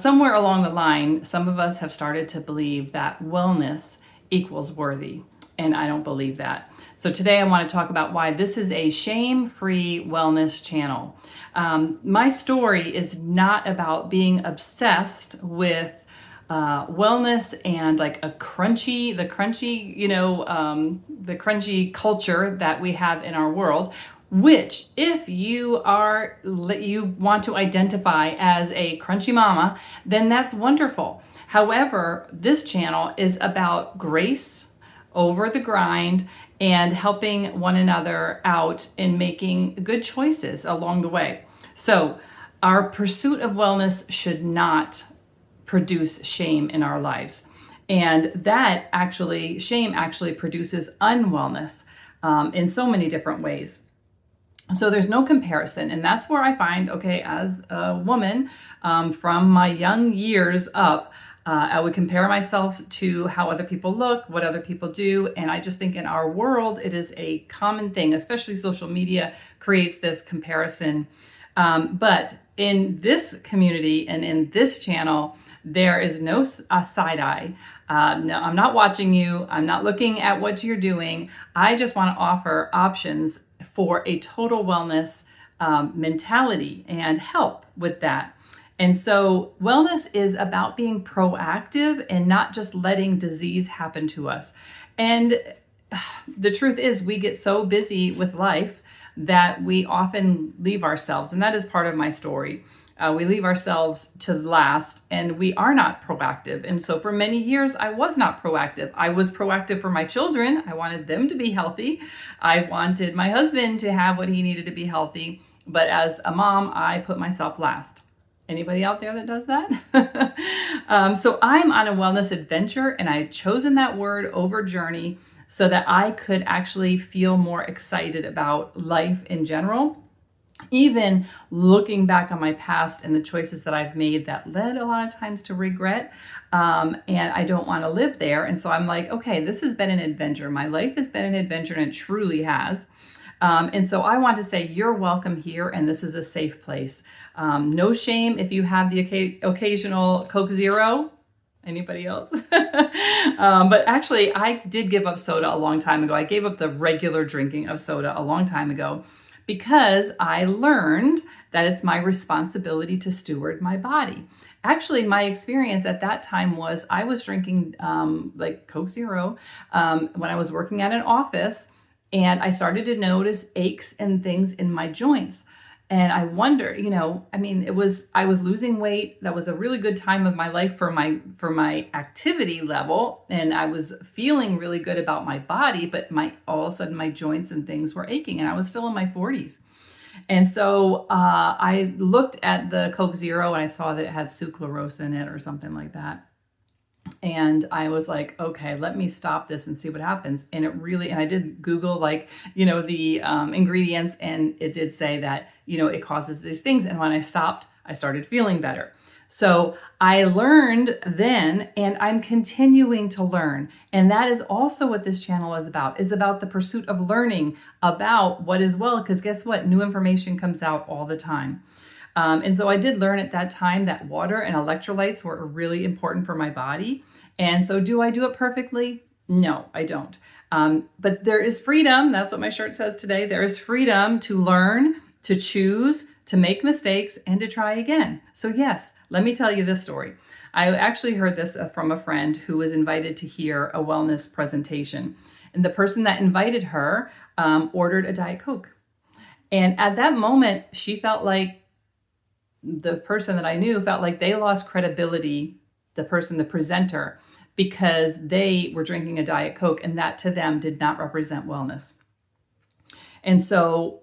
Somewhere along the line, some of us have started to believe that wellness equals worthy, and I don't believe that. So today I want to talk about why this is a shame-free wellness channel. My story is not about being obsessed with wellness and like the crunchy, the crunchy culture that we have in our world. Which, if you want to identify as a crunchy mama, then that's wonderful. However, this channel is about grace over the grind and helping one another out in making good choices along the way. So, our pursuit of wellness should not produce shame in our lives. And shame actually produces unwellness in so many different ways. So there's no comparison. And that's where I find, okay, as a woman from my young years up, I would compare myself to how other people look, what other people do. And I just think in our world, it is a common thing, especially social media creates this comparison. But in this community and in this channel, there is no side eye. No, I'm not watching you. I'm not looking at what you're doing. I just want to offer options for a total wellness mentality and help with that. And so wellness is about being proactive and not just letting disease happen to us. And the truth is we get so busy with life that we often leave ourselves. And that is part of my story. We leave ourselves to last and we are not proactive. And so for many years, I was not proactive. I was proactive for my children. I wanted them to be healthy. I wanted my husband to have what he needed to be healthy. But as a mom, I put myself last. Anybody out there that does that? So I'm on a wellness adventure and I've chosen that word over journey so that I could actually feel more excited about life in general. Even looking back on my past and the choices that I've made that led a lot of times to regret. And I don't want to live there. And so I'm like, okay, this has been an adventure. My life has been an adventure and it truly has. And so I want to say you're welcome here and this is a safe place. No shame if you have the occasional Coke Zero. Anybody else? But actually, I did give up soda a long time ago. I gave up the regular drinking of soda a long time ago, because I learned that it's my responsibility to steward my body. Actually, my experience at that time was I was drinking like Coke Zero when I was working at an office, and I started to notice aches and things in my joints. And I wonder, I was losing weight. That was a really good time of my life for my activity level. And I was feeling really good about my body, but all of a sudden my joints and things were aching and I was still in my 40s. And so I looked at the Coke Zero and I saw that it had sucralose in it or something like that. And I was like, okay, let me stop this and see what happens. And I did Google the ingredients, and it did say that, it causes these things. And when I stopped, I started feeling better. So I learned then, and I'm continuing to learn. And that is also what this channel is about the pursuit of learning about what is well, because guess what? New information comes out all the time. And so I did learn at that time that water and electrolytes were really important for my body. And so do I do it perfectly? No, I don't. But there is freedom. That's what my shirt says today. There is freedom to learn, to choose, to make mistakes, and to try again. So yes, let me tell you this story. I actually heard this from a friend who was invited to hear a wellness presentation. And the person that invited her ordered a Diet Coke. And at that moment, she felt like the person that I knew felt like they lost credibility, the presenter, because they were drinking a Diet Coke and that to them did not represent wellness. And so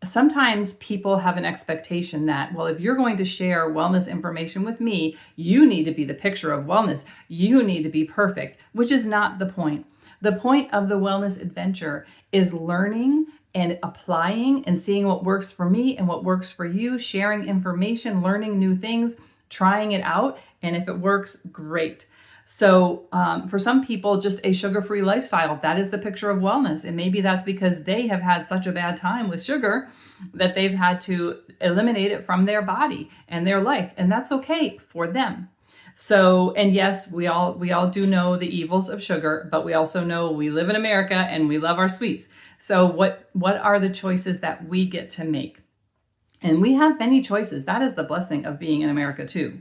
sometimes people have an expectation that, well, if you're going to share wellness information with me, you need to be the picture of wellness. You need to be perfect, which is not the point. The point of the wellness adventure is learning and applying and seeing what works for me and what works for you, sharing information, learning new things, trying it out. And if it works, great. So for some people, just a sugar-free lifestyle, that is the picture of wellness. And maybe that's because they have had such a bad time with sugar that they've had to eliminate it from their body and their life. And that's okay for them. So, and yes, we all do know the evils of sugar, but we also know we live in America and we love our sweets. So what are the choices that we get to make? And we have many choices. That is the blessing of being in America too.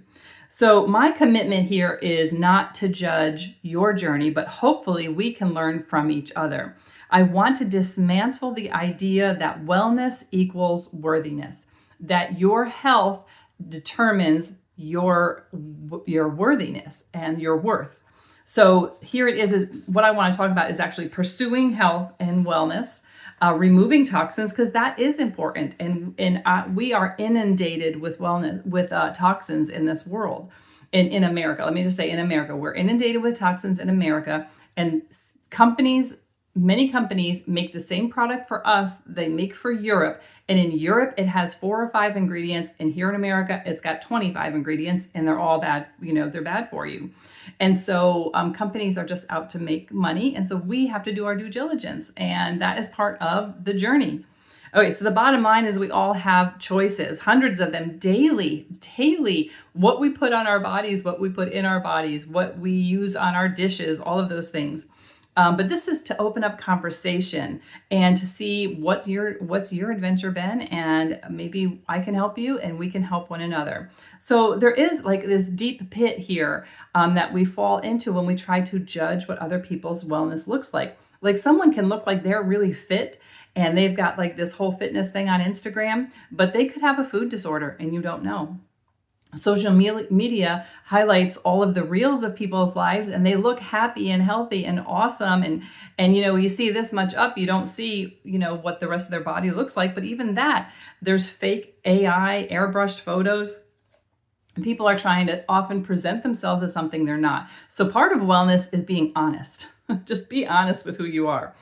So my commitment here is not to judge your journey, but hopefully we can learn from each other. I want to dismantle the idea that wellness equals worthiness, that your health determines your worthiness and your worth. So here it is. What I want to talk about is actually pursuing health and wellness, removing toxins, because that is important. And we are inundated with toxins in this world. In America, let me just say, in America, we're inundated with toxins in America, and many companies make the same product for us they make for Europe. And in Europe, it has 4 or 5 ingredients. And here in America, it's got 25 ingredients, and they're all bad. They're bad for you. And so companies are just out to make money. And so we have to do our due diligence. And that is part of the journey. Okay, so the bottom line is we all have choices, hundreds of them daily, what we put on our bodies, what we put in our bodies, what we use on our dishes, all of those things. But this is to open up conversation and to see what's your adventure been, and maybe I can help you and we can help one another. So there is like this deep pit here that we fall into when we try to judge what other people's wellness looks like. Like someone can look like they're really fit and they've got like this whole fitness thing on Instagram, but they could have a food disorder and you don't know. Social media highlights all of the reels of people's lives, and they look happy and healthy and awesome. And you see this much up, you don't see, what the rest of their body looks like. But even that, there's fake AI, airbrushed photos. People are trying to often present themselves as something they're not. So part of wellness is being honest. Just be honest with who you are.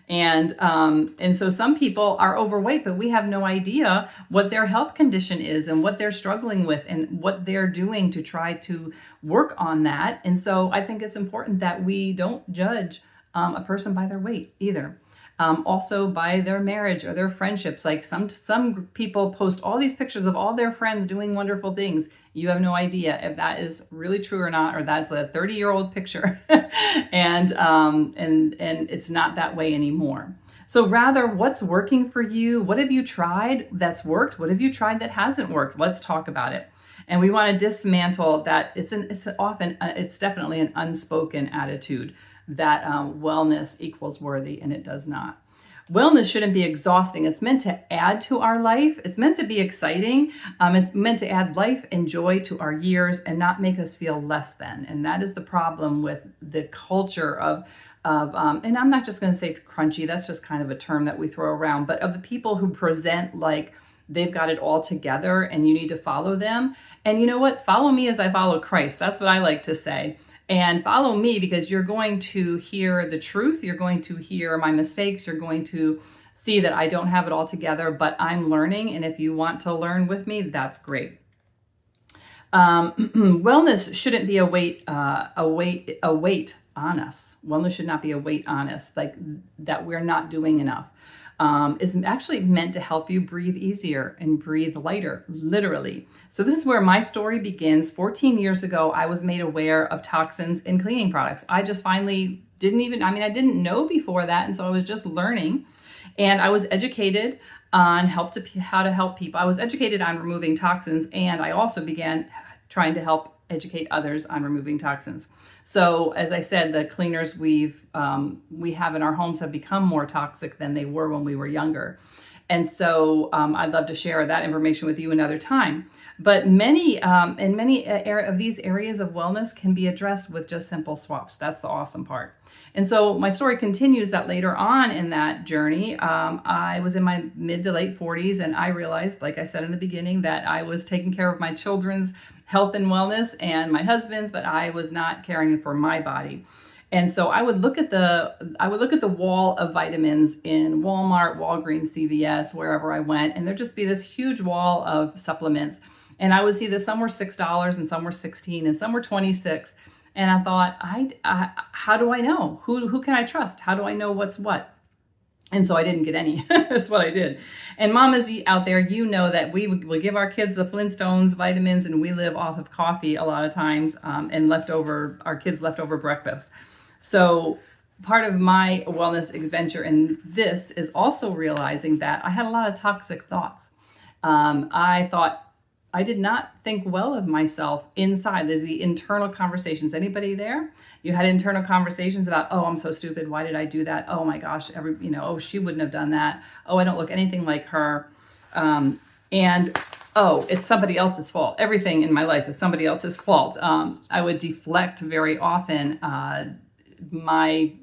And so some people are overweight, but we have no idea what their health condition is and what they're struggling with and what they're doing to try to work on that. And so I think it's important that we don't judge a person by their weight either. Also by their marriage or their friendships. Like some people post all these pictures of all their friends doing wonderful things. You have no idea if that is really true or not, or that's a 30-year-old picture and it's not that way anymore. So rather, what's working for you? What have you tried that's worked? What have you tried that hasn't worked? Let's talk about it. And we want to dismantle that. It's definitely an unspoken attitude that wellness equals worthy, and it does not. Wellness shouldn't be exhausting. It's meant to add to our life. It's meant to be exciting. It's meant to add life and joy to our years and not make us feel less than. And that is the problem with the culture of and I'm not just going to say crunchy. That's just kind of a term that we throw around, but of the people who present like they've got it all together and you need to follow them. And you know what? Follow me as I follow Christ. That's what I like to say. And follow me because you're going to hear the truth. You're going to hear my mistakes. You're going to see that I don't have it all together, but I'm learning. And if you want to learn with me, that's great. Wellness shouldn't be a weight on us. Wellness should not be a weight on us, like that we're not doing enough. Is actually meant to help you breathe easier and breathe lighter, literally. So this is where my story begins. 14 years ago, I was made aware of toxins in cleaning products. I just finally I didn't know before that. And so I was just learning, and I was educated on how to help people. I was educated on removing toxins, and I also began trying to help educate others on removing toxins. So as I said, the cleaners we have in our homes have become more toxic than they were when we were younger. And so I'd love to share that information with you another time. But many of these areas of wellness can be addressed with just simple swaps. That's the awesome part. And so my story continues that later on in that journey, I was in my mid to late 40s, and I realized, like I said in the beginning, that I was taking care of my children's health and wellness and my husband's, but I was not caring for my body. And so I would look at the wall of vitamins in Walmart, Walgreens, CVS, wherever I went, and there'd just be this huge wall of supplements. And I would see that some were $6 and some were $16 and some were $26. And I thought, how do I know? Who can I trust? How do I know what's what? And so I didn't get any. That's what I did. And mamas out there, you know that we will give our kids the Flintstones vitamins, and we live off of coffee a lot of times, and our kids' leftover breakfast. So part of my wellness adventure in this is also realizing that I had a lot of toxic thoughts. I thought I did not think well of myself inside. There's the internal conversations. Anybody there? You had internal conversations about, oh, I'm so stupid. Why did I do that? Oh my gosh, oh, she wouldn't have done that. Oh, I don't look anything like her. And oh, it's somebody else's fault. Everything in my life is somebody else's fault. I would deflect very often my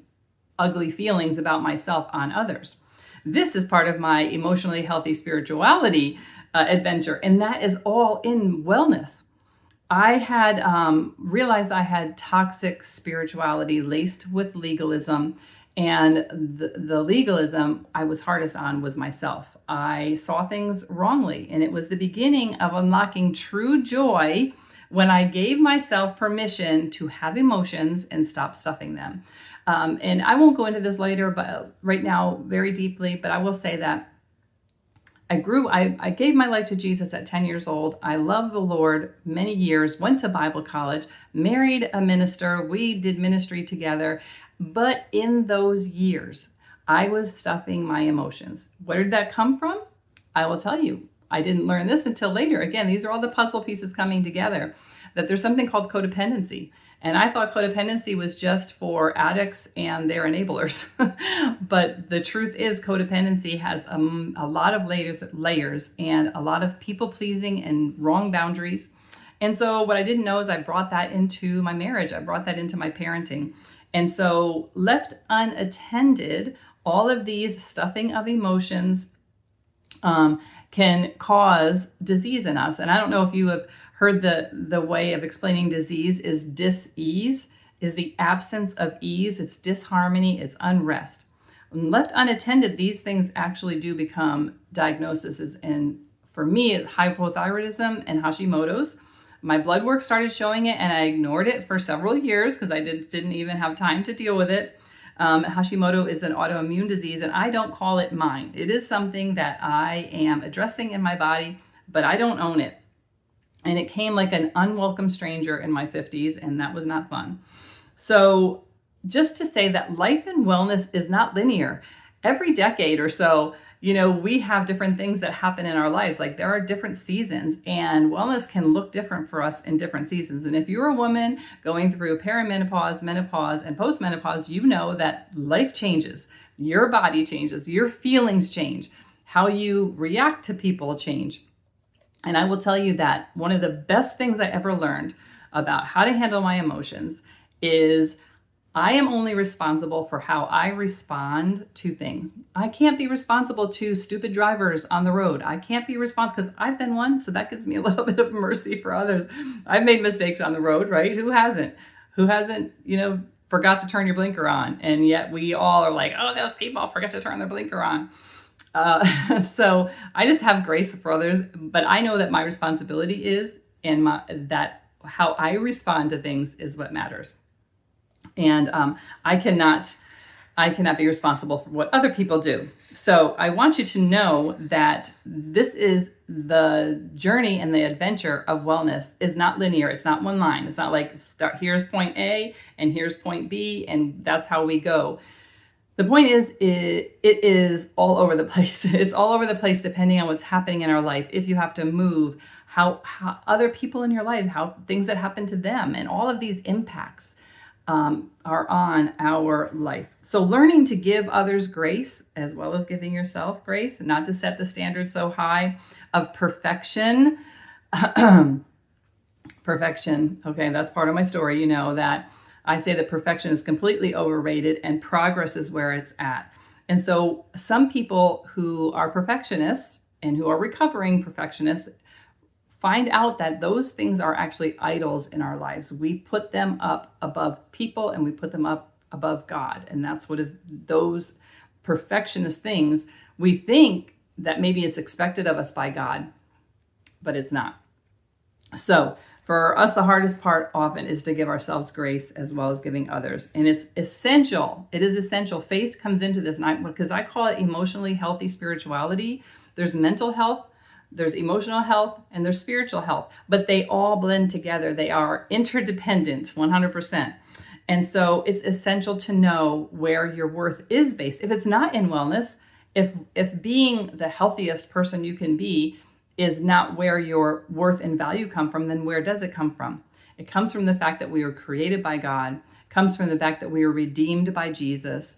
ugly feelings about myself on others. This is part of my emotionally healthy spirituality adventure, and that is all in wellness. I had realized I had toxic spirituality laced with legalism, and the legalism I was hardest on was myself. I saw things wrongly, and it was the beginning of unlocking true joy when I gave myself permission to have emotions and stop stuffing them. And I won't go into this later, but right now very deeply, but I will say that I gave my life to Jesus at 10 years old. I loved the Lord many years, went to Bible college, married a minister. We did ministry together. But in those years, I was stuffing my emotions. Where did that come from? I will tell you. I didn't learn this until later. Again, these are all the puzzle pieces coming together, that there's something called codependency. And I thought codependency was just for addicts and their enablers. But the truth is codependency has a lot of layers and a lot of people pleasing and wrong boundaries. And so what I didn't know is I brought that into my marriage. I brought that into my parenting. And so left unattended, all of these stuffing of emotions can cause disease in us. And I don't know if you have heard the way of explaining disease is dis-ease, is the absence of ease. It's disharmony, it's unrest. When left unattended, these things actually do become diagnoses. And for me, it's hypothyroidism and Hashimoto's. My blood work started showing it, and I ignored it for several years because I didn't even have time to deal with it. Hashimoto is an autoimmune disease, and I don't call it mine. It is something that I am addressing in my body, but I don't own it. And it came like an unwelcome stranger in my 50s, and that was not fun. So just to say that life and wellness is not linear. Every decade or so, we have different things that happen in our lives. Like there are different seasons, and wellness can look different for us in different seasons. And if you're a woman going through perimenopause, menopause, and postmenopause, you know that life changes. Your body changes, your feelings change, how you react to people change. And I will tell you that one of the best things I ever learned about how to handle my emotions is I am only responsible for how I respond to things. I can't be responsible to stupid drivers on the road. I can't be responsible because I've been one, so that gives me a little bit of mercy for others. I've made mistakes on the road, right? Who hasn't? Who hasn't, forgot to turn your blinker on? And yet we all are like, oh, those people forget to turn their blinker on. So I just have grace for others, but I know that my responsibility is, and that how I respond to things is what matters. And I cannot be responsible for what other people do. So I want you to know that this is the journey and the adventure of wellness is not linear. It's not one line. It's not like here's point A and here's point B, and that's how we go. The point is, it is all over the place. It's all over the place depending on what's happening in our life. If you have to move, how other people in your life, how things that happen to them, and all of these impacts are on our life. So learning to give others grace as well as giving yourself grace, and not to set the standard so high of perfection. Perfection. Okay, that's part of my story. That I say that perfection is completely overrated and progress is where it's at. And so some people who are perfectionists and who are recovering perfectionists find out that those things are actually idols in our lives. We put them up above people and we put them up above God. And that's what is those perfectionist things. We think that maybe it's expected of us by God, but it's not. So For us, the hardest part often is to give ourselves grace as well as giving others. And it's essential. It is essential. Faith comes into this, because I call it emotionally healthy spirituality. There's mental health, there's emotional health, and there's spiritual health, but they all blend together. They are interdependent, 100%. And so it's essential to know where your worth is based. If it's not in wellness, if being the healthiest person you can be is not where your worth and value come from, then where does it come from? It comes from the fact that we were created by God. It comes from the fact that we were redeemed by Jesus.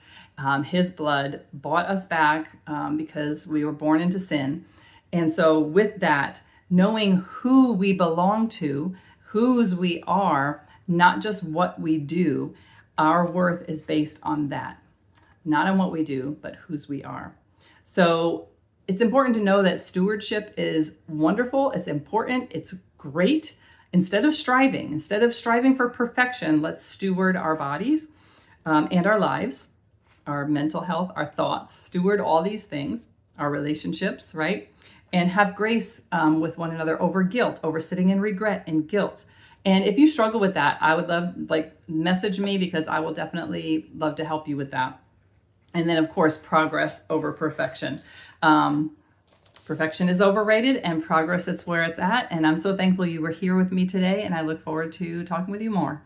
His blood bought us back because we were born into sin. And so with that, knowing who we belong to, whose we are, not just what we do, our worth is based on that. Not on what we do, but whose we are. So it's important to know that stewardship is wonderful. It's important. It's great. Instead of striving for perfection, let's steward our bodies and our lives, our mental health, our thoughts, steward all these things, our relationships, right? And have grace with one another over guilt, over sitting in regret and guilt. And if you struggle with that, I would love, message me, because I will definitely love to help you with that. And then, of course, progress over perfection. Perfection is overrated, and progress, it's where it's at. And I'm so thankful you were here with me today, and I look forward to talking with you more.